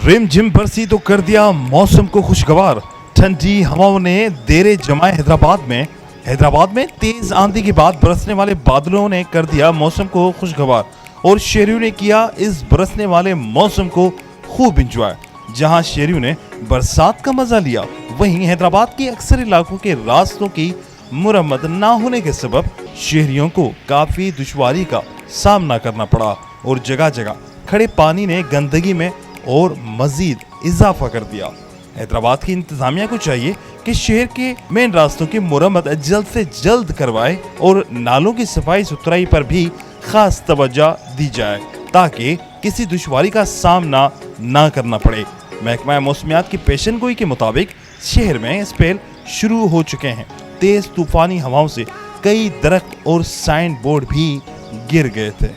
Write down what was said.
Rim झिम बरसी तो कर दिया मौसम को खुशगवार। ठंडी हवाओं ने देरे जमाए हैदराबाद में तेज आंधी के बाद बरसने वाले बादलों ने कर दिया मौसम को खुशगवार और शहरियों ने किया इस बरसने वाले मौसम को खूब एंजॉय। जहां शहरियों ने बरसात का मजा लिया, वहीं हैदराबाद के अक्सर इलाकों के रास्तों की मुरम्मत ना होने के सबब शहरियों को काफी दुश्वारी का सामना करना पड़ा और जगह जगह खड़े पानी ने गंदगी में और मजीद इजाफा कर दिया। हैदराबाद की इंतजामिया को चाहिए कि शहर के मेन रास्तों की मुरम्मत जल्द से जल्द करवाए और नालों की सफाई सुथराई पर भी खास तवज्जो दी जाए ताकि किसी दुश्वारी का सामना ना करना पड़े। महकमा मौसमियात की पेशन गोई के मुताबिक शहर में स्पेल शुरू हो चुके हैं। तेज तूफानी हवाओं से कई दरख्त और साइन बोर्ड भी गिर गए थे।